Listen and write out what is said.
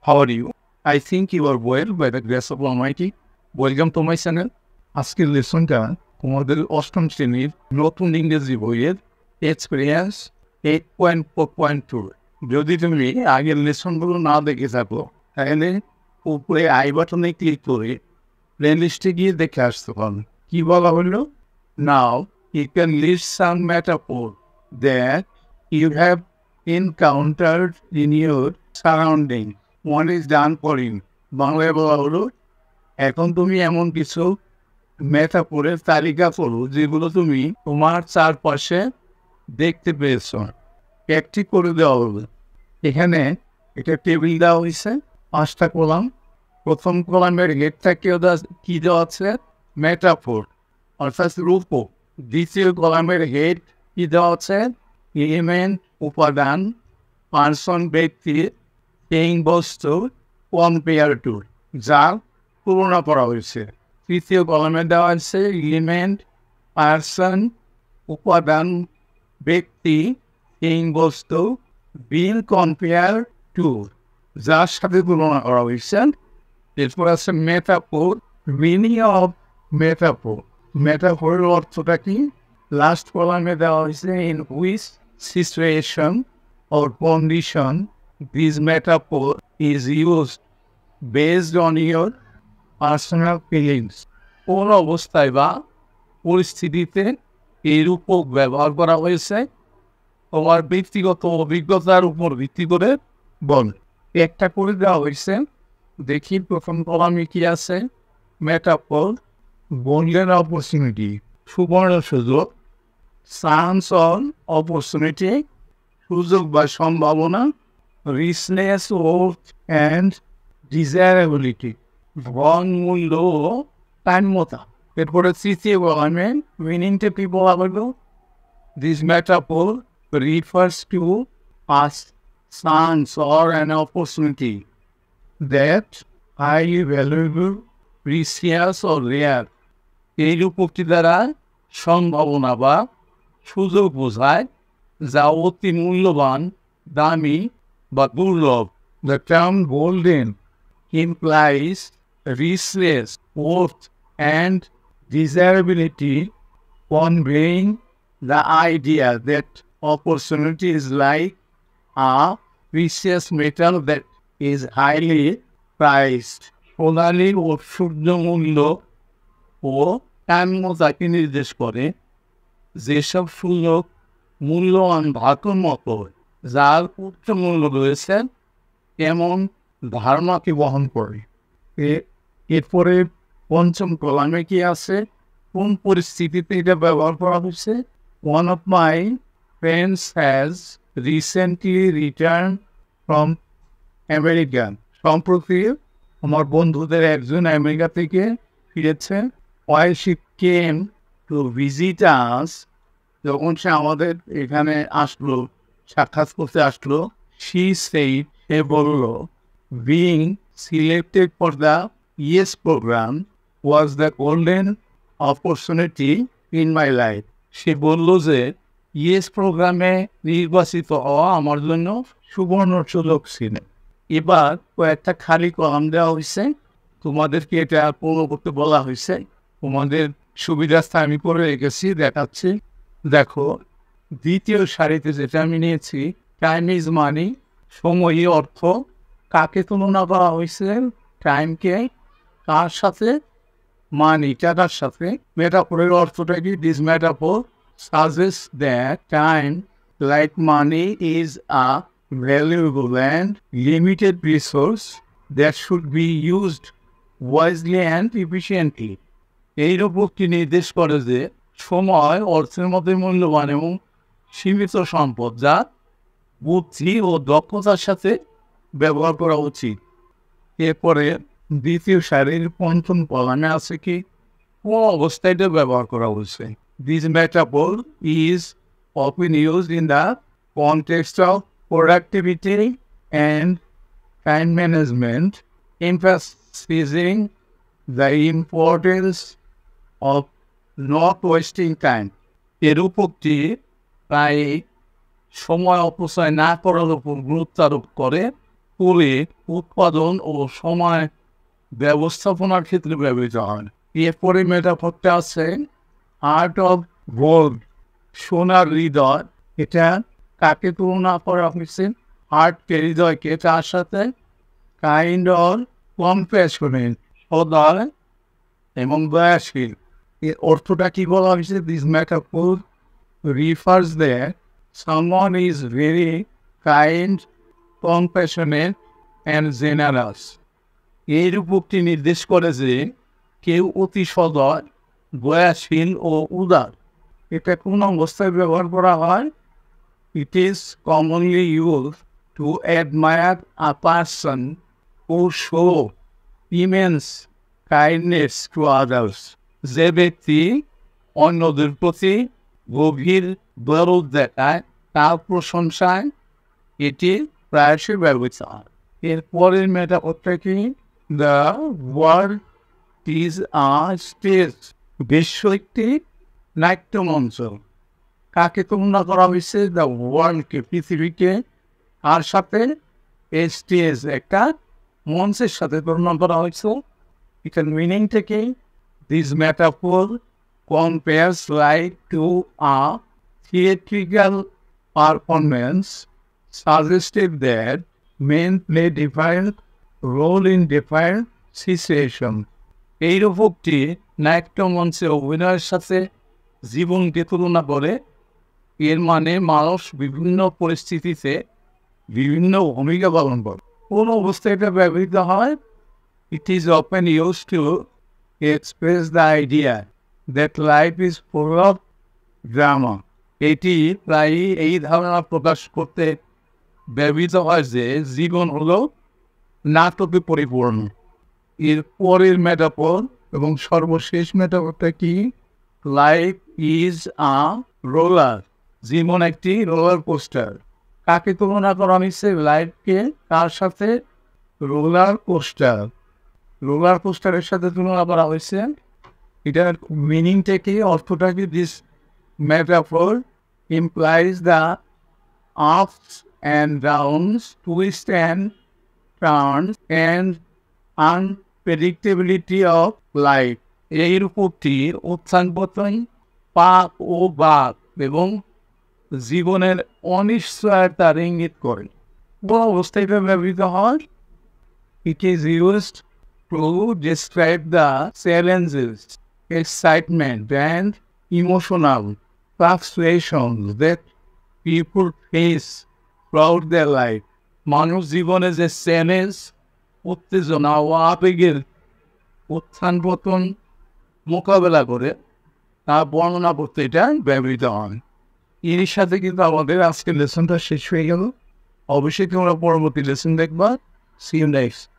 How are you? I think you are well by the grace of Almighty. Welcome to my channel. আজকের লেসনটা তোমাদের অষ্টম শ্রেণীর নতুন ইংরেজি বইয়ের এক্সপিরিয়েন্স 8.4.2। যদি তুমি আগের লেসনগুলো না দেখে থাকো তাহলে উপরে আই বাটনে ক্লিক করে প্লেলিস্টে গিয়ে দেখে আসতে পারো। কি বলা হলো? Now you can list some metaphor that you have encountered in your surrounding. One is done for you. বাংলায় বলা হলো, এখন তুমি এমন কিছু মেটাফোরের তালিকা করো যেগুলো তুমি তোমার চারপাশে দেখতে পেয়েছ। একটি করে দেওয়া হবে। এখানে একটা টেবিল দেওয়া হয়েছে, 5টা কলাম। প্রথম কলামের হেডটাকে কি দেওয়া আছে? মেটাফোর অর্থাৎ রূপক। দ্বিতীয় কলামের হেড কি দেওয়া আছে? এলিমেন্ট, উপাদান, পার্সন, ব্যক্তি, বস্তু, কম্পেয়ার টু, যা তুলনা করা হয়েছে। তৃতীয় কলামে দেওয়া আছে এলিমেন্ট, পার্সন, উপাদান, ব্যক্তি, বস্তু, বিল কম্পেয়ার টু, যার সাথে তুলনা করা হয়েছে। এরপর আছে মেটাফোর, মিনিং অফ মেটাফোর। মেটাফোরের অর্থটা কি? লাস্ট কলামে দেওয়া হয়েছে in which situation or condition this metaphor is used based on your personal feelings. কোন অবস্থায় বা পরিস্থিতিতে এই রূপক ব্যবহার করা হয়েছে তোমার ব্যক্তিগত অভিজ্ঞতার উপর ভিত্তি করে বল। একটা করে দেওয়া হয়েছে। দেখি প্রথম কলামে কি আছে? মেটাফোর, গোল্ডেন অপরচুনিটি, সুবর্ণ সুযোগ, চান্স অন অপরচুনিটি, সুযোগ বা সম্ভাবনা, রিচনেস ওর্থ অ্যান্ড ডিজায়ারেবিলিটি, ধন, মূল্য ও টাইমতা। এরপরে তৃতীয় কলামে মিনিংটা কি বলা হলো? This metaphor refers to as chance or an opportunity that high valuable, precious or rare. এই রূপকটি দ্বারা সম্ভাবনা বা সুযোগ বোঝায় যা অতি মূল্যবান, দামি বা দুর্লভ। The term golden implies richness, worth, and desirability, conveying the idea that opportunity is like a precious metal that is highly prized. সোনালী ও সূর্যমূল্য ও টাইমতাকে নির্দেশ করে, যেসব সুযোগ মূল্যবান ধাতুর মতো যার উচ্চ মূল্য রয়েছে এমন ধারণাকে বহন করে। এরপরে পঞ্চম কলামে কি আছে? কোন পরিস্থিতিতে এটা ব্যবহার করা হচ্ছে? One of my friends has recently returned from America. সম্প্রতি আমার বন্ধুদের একজন আমেরিকা থেকে ফিরেছে। While she came to visit us, যখন সে আমাদের এখানে আসলো, সাক্ষাৎ করতে আসলো, she said, সে বলল, being selected for the YES program was the golden opportunity in my life. সে বলল যে YES প্রোগ্রামে নির্বাচিত হওয়া আমার জন্য সুবর্ণ সুযোগ ছিল। এবার কয়েকটা খালি কলাম দেওয়া হয়েছে, তোমাদেরকে এটা পূর্ণ করতে বলা হয়েছে। তোমাদের সুবিধার্থে আমি করে রেখেছি, দেখাচ্ছি। দেখো, দ্বিতীয় সারিতে যেটা আমি নিয়েছি, টাইম ইজ মানি, সময়ই অর্থ। কাকে তুলনা করা হয়েছে? টাইমকে কার সাথে? মানি, টাকার সাথে। মেটাফোরের অর্থটা কি? This metaphor suggest that time like money is a valuable and limited resource that should be used wisely and efficiently. এই রূপকটি নির্দেশ করে যে সময় অর্থের মধ্যে মূল্যবান এবং সীমিত সম্পদ, যা বুদ্ধি ও দক্ষতার সাথে ব্যবহার করা উচিত। এরপরে দ্বিতীয় সারির পঞ্চম কলামে আছে কি? কোন অবস্থায় এটা ব্যবহার করা হচ্ছে? This metaphor is often used in the context of productivity and time management, emphasizing the importance of not wasting time. এর রূপকটি প্রায় সময় অপচয় না করার উপর গুরুত্ব আরোপ করে করে উৎপাদন ও সময় ব্যবস্থাপনার ক্ষেত্রে ব্যবহৃত হয়। এরপরে মেটাফরটা আছে আর্ট অফ গোল্ড, সোনার হৃদয়। এটা কাকে তুলনা করা হয়েছে? আর্টকে, হৃদয়কে তার সাথে কাইন্ড অফ কম্প্যাশনেট, সদয় এবং দয়াশীল। এর অর্থটা কি বলা হয়েছে? This metaphor refers that someone is very kind, compassionate and generous. এই রূপকটি নির্দেশ করে যে কেউ অতি সদয়, দয়াশীল ও উদার। এটা কোন অবস্থায় ব্যবহার করা হয়? It is commonly use to admire a person who show immense kindness to others. যে ব্যক্তি অন্যদের প্রতি গভীর দরদ দেখায় তার প্রশংসায় এটি প্রায়শই ব্যবহৃত হয়। এরপরের মেটাফরটা কি? The world is a stage, বিশ্ব একটি নাট্যমঞ্চ। কাকে তুলনা করা হয়েছে? দ্য ওয়ার্ল্ডকে, পৃথিবীকে, আর সাথে এ স্টেজ, একটা মঞ্চের সাথে তুলনা করা হয়েছে। এটার মিনিং থেকে this metaphor compares life to a theatrical performance, suggesting that men play different role in different situations. এই রূপকটি নাট্যমঞ্চে অভিনয়ের সাথে জীবনকে তুলনা করে। এর মানে মানুষ বিভিন্ন পরিস্থিতিতে বিভিন্ন ভূমিকা পালন করে। কোন অবস্থায় এটা ব্যবহৃত হয়? It is often use to express the idea that life is full of drama. এটি প্রায়ই এই ধারণা প্রকাশ করতে ব্যবহৃত হয় যে জীবন হলো নাটকে পরিপূর্ণ। এর পরের মেটাফর এবং সর্বশেষ মেটাফরটা কি? লাইফ ইজ আ রোলার, জীবন একটি রোলার কোস্টার। কাকে তুলনা করা হয়েছে? লাইফকে কার সাথে? Roller coaster. রোলার কোস্টারের সাথে তুলনা করা হয়েছে। এটার মিনিংটা কি, অর্থটা কি? This metaphor implies the ups and downs, twist and turns and unpredictability of life. এই রূপকটির উত্থান পতন, পাপ ও বাপ এবং জীবনের অনিশ্চয়তার ইঙ্গিত করে। কোন অবস্থায় ব্যবহৃত হয়? It is used to describe the challenges, excitement and emotional fluctuations that people face throughout their life. মানুষ জীবনে যে চ্যালেঞ্জ, উত্তেজনা ও আবেগের উত্থান পতন মোকাবেলা করে তা বর্ণনা করতে এটা ব্যবহৃত হয়। এর সাথে কিন্তু আমাদের আজকের লেসনটা শেষ হয়ে গেল। অবশ্যই তোমরা পরবর্তী লেসন দেখবা। See you next.